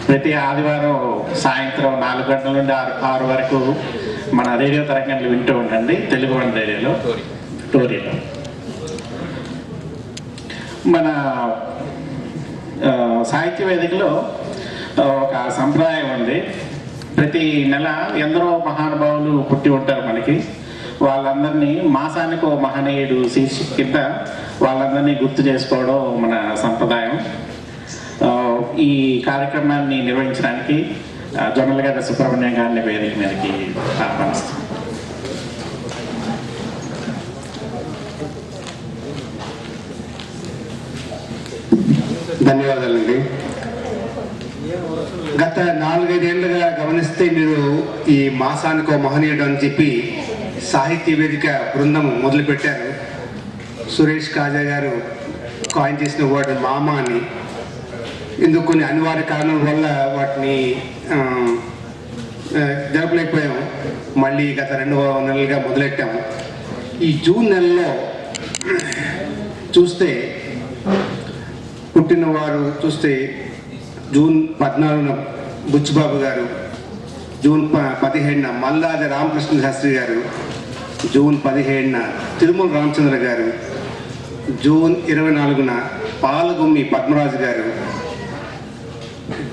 ప్రతి ఆదివారం సాయంత్రం 4 గంటల నుండి 6 వరకు మన రేడియో తరంగాలు వింటూ ఉండండి. తెలుగు వన్ రేడియోలో టోరీలో. మన సాహిత్య వేదికలో ఒక సంప్రదాయం ఉంది. ప్రతి నెల ఎందరో మహానుభావులు పుట్టి ఉంటారు మనకి. వాళ్ళందరినీ మాసానికి ఓ మహనీయుడు శీర్షిక కింద వాళ్ళందరినీ గుర్తు చేసుకోవడం మన సంప్రదాయం. ఈ కార్యక్రమాన్ని నిర్వహించడానికి జొన్నలగడ్డ సుబ్రహ్మణ్యం గారిని వేదిక మీదకి ఆహ్వానిస్తాం. ధన్యవాదాలండి. గత 4-5 ఏళ్ళుగా గమనిస్తే మీరు ఈ మాసానికో మహనీయుడు అని చెప్పి సాహిత్య వేదిక బృందం మొదలుపెట్టారు. సురేష్ కాజా గారు కాయిన్ చేసిన వర్డ్ మామ అని. ఇందుకు కొన్ని అనివార్య కారణాల వల్ల వాటిని జరపలేకపోయాం. మళ్ళీ గత 2 నెలలుగా మొదలెట్టాము. ఈ జూన్ నెలలో చూస్తే పుట్టినవారు చూస్తే జూన్ 14న బుచ్చిబాబు గారు, జూన్ 17న మల్లాది రామకృష్ణ శాస్త్రి గారు, జూన్ 17న తిరుమల రామచంద్ర గారు, జూన్ 24న పాలగుమ్మి పద్మరాజు గారు,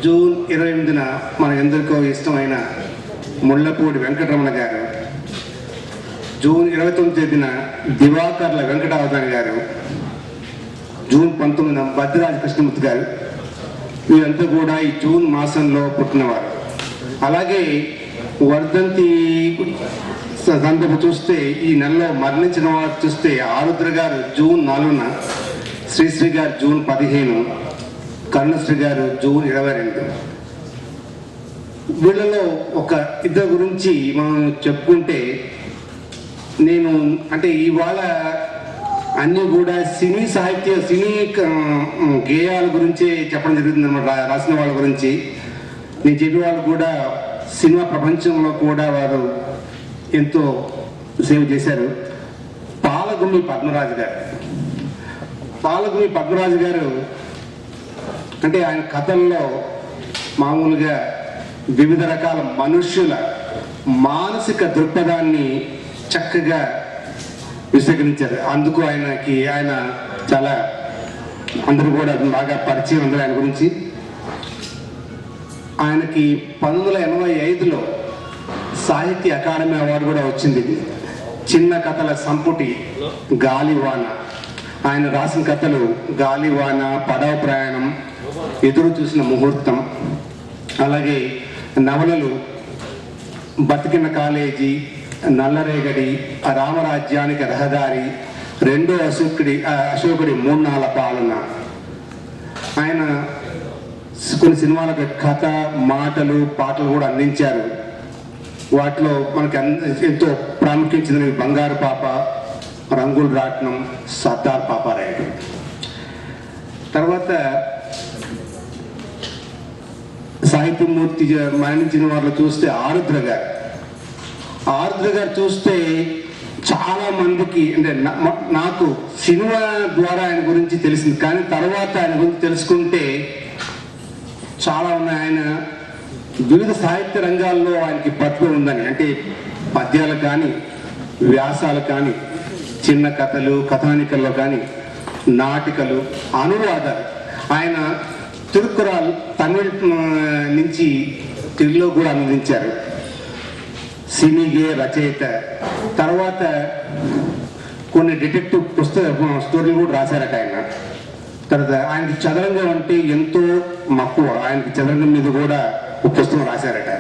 జూన్ 28న మన ఎందరికో ఇష్టమైన ముళ్ళపూడి వెంకటరమణ గారు, జూన్ 29వ తేదీన దివాకర్ల వెంకటావతాని గారు, జూన్ 19న భద్రాజ కృష్ణమూర్తి గారు. వీరంతా కూడా ఈ జూన్ మాసంలో పుట్టినవారు. అలాగే వర్ధంతి సందర్భం చూస్తే ఈ నెలలో మరణించిన వారు చూస్తే ఆరుద్ర గారు జూన్ 4న, శ్రీశ్రీ గారు జూన్ 15, కరుణశ్రీ గారు జూన్ 22. వీళ్ళలో ఒక ఇద్దరు గురించి మనం చెప్పుకుంటే, నేను అంటే ఇవాళ అన్నీ కూడా సినీ సాహిత్య సినీ గేయాల గురించి చెప్పడం జరుగుతుంది అన్నమాట. రాసిన వాళ్ళ గురించి నేను చెప్పే వాళ్ళు కూడా సినిమా ప్రపంచంలో కూడా వారు ఎంతో సేవ చేశారు. పాలగుమ్మి పద్మరాజు గారు. పాలగుమ్మి పద్మరాజు గారు అంటే ఆయన కథల్లో మామూలుగా వివిధ రకాల మనుష్యుల మానసిక దృక్పథాన్ని చక్కగా విశ్లేషించారు. అందుకు ఆయన చాలా అందరూ కూడా బాగా పరిచయం అందరూ ఆయన గురించి. ఆయనకి 1985లో సాహిత్య అకాడమీ అవార్డు కూడా వచ్చింది. చిన్న కథల సంపుటి గాలివాన. ఆయన రాసిన కథలు గాలివాన, పడవ ప్రయాణం, ఎదురు చూసిన ముహూర్తం, అలాగే నవలలు బతికిన కాలేజీ, నల్లరేగడి, రామరాజ్యానికి రహదారి, రెండో అశోకుడి 3 నాళ్ళ పాలన. ఆయన కొన్ని సినిమాలకు కథ, మాటలు, పాటలు కూడా అందించారు. వాటిలో మనకి ఎంతో ప్రాముఖ్యం చెందినవి బంగారు పాప, రంగుల రాట్నం, సర్దార్ పాపారాయుడు. తర్వాత సాహిత్యమూర్తి మరణించిన వారిలో చూస్తే ఆరుద్ర గారు. ఆరుద్ర గారు చూస్తే చాలా మందికి అంటే నాకు సినిమా ద్వారా ఆయన గురించి తెలిసింది, కానీ తర్వాత ఆయన గురించి తెలుసుకుంటే చాలా ఉన్నాయి. ఆయన వివిధ సాహిత్య రంగాల్లో ఆయనకి పట్టు ఉందని, అంటే పద్యాలు కానీ, వ్యాసాలు కానీ, చిన్న కథలు, కథానికల్లో కానీ, నాటికలు, అనువాదాలు. ఆయన తిరుక్కురాల్ తమిళ నుంచి తెలుగులో కూడా అనువదించారు. సినీగే రచయిత. తర్వాత కొన్ని డిటెక్టివ్ స్టోరీలు కూడా రాశారట ఆయన. తర్వాత ఆయనకి చదరంగం అంటే ఎంతో మక్కువ. ఆయనకి చదరంగం మీద కూడా ఒక పుస్తకం రాశారట.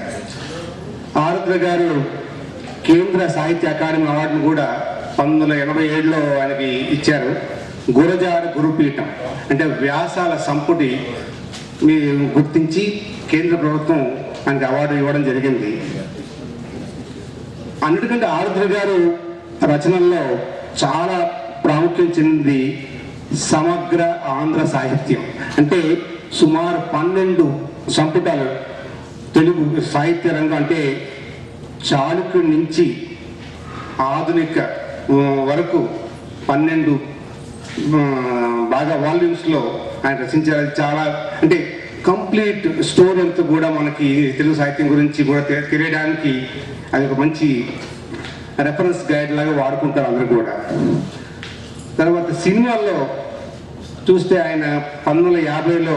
ఆరుద్ర గారు కేంద్ర సాహిత్య అకాడమీ అవార్డును కూడా 1987లో ఆయనకి ఇచ్చారు. గురజాడ గురుపీఠం అంటే వ్యాసాల సంపుటి గుర్తించి కేంద్ర ప్రభుత్వం ఆయనకి అవార్డు ఇవ్వడం జరిగింది. అన్నిటికంటే ఆరుద్ర గారు రచనల్లో చాలా ప్రాముఖ్యం చెందింది సమగ్ర ఆంధ్ర సాహిత్యం. అంటే సుమారు 12 సంపుటాలు తెలుగు సాహిత్య రంగం, అంటే చాళుక్యుడి నుంచి ఆధునిక వరకు 12 బాగా వాల్యూమ్స్లో ఆయన రచించారు. చాలా అంటే కంప్లీట్ స్టోరీ అంతా కూడా మనకి తెలుగు సాహిత్యం గురించి కూడా తెలియడానికి అది ఒక మంచి రెఫరెన్స్ గైడ్ లాగా వాడుకుంటారు అందరూ కూడా. తర్వాత సినిమాల్లో చూస్తే ఆయన 1950లో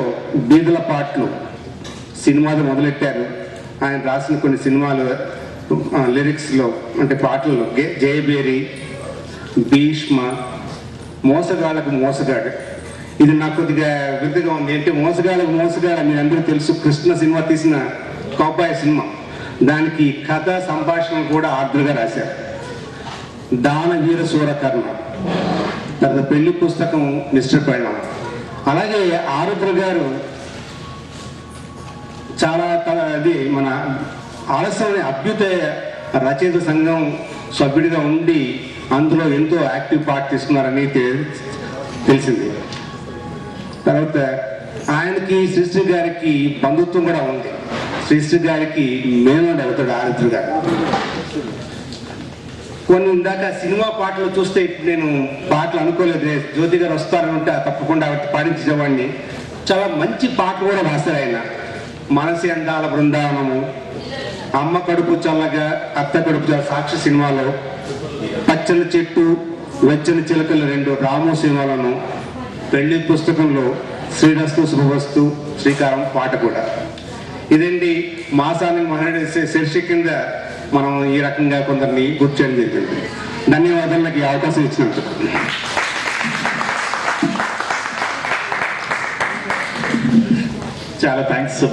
బీదల పాటలు సినిమాలు మొదలెట్టారు. ఆయన రాసిన కొన్ని సినిమాలు లిరిక్స్లో అంటే పాటల్లో జయబేరి, భీష్మ, మోసగాళ్ళకు మోసగాడు. ఇది నాకు కొద్దిగా వింతగా ఉంది. అంటే మోసగాళ్ళకు మోసగాడ మీరు అందరూ తెలుసు, కృష్ణ సినిమా తీసిన కాపాయ సినిమా, దానికి కథ సంభాషణ కూడా ఆర్ద్రగా రాశారు. దాన వీర సూరకర్ణ, తర్వాత పెళ్లి పుస్తకం మిస్టర్ పెళ్ళం. అలాగే ఆరుద్ర గారు చాలా అది మన ఆలస్యమైన అభ్యుదయ రచయిత సంఘం సభ్యుడిగా ఉండి అందులో ఎంతో యాక్టివ్ పార్ట్ తీసుకున్నారని తెలిసింది. తర్వాత ఆయనకి శ్రీశ్రీ గారికి బంధుత్వం కూడా ఉంది. శ్రీశ్రీ గారికి మేనోడు అవుతాడు ఆరుద్ర గారు. కొన్ని ఇందాక సినిమా పాటలు చూస్తే ఇప్పుడు నేను పాటలు అనుకోలేదు, జ్యోతి గారు వస్తారంటే తప్పకుండా పాడించేవాడిని. చాలా మంచి పాటలు కూడా రాస్తారు ఆయన. మనసి అందాల బృందావనము, అమ్మ కడుపు చల్లగా అత్త కడుపు చల్ల, సాక్షి సినిమాలో, పచ్చని చెట్టు, వెచ్చని చిలకలు 2 రాము సినిమాలను, పెళ్లి పుస్తకంలో శ్రీరస్తు శుభవస్తు శ్రీకారం పాట కూడా. ఇదండి మాసానికి మహనుడి శీర్షిక కింద మనం ఈ రకంగా కొందరిని గుర్తు చేయడం జరిగింది. ధన్యవాదాలు నాకు ఈ అవకాశం ఇచ్చినందుకు. చాలా థ్యాంక్స్.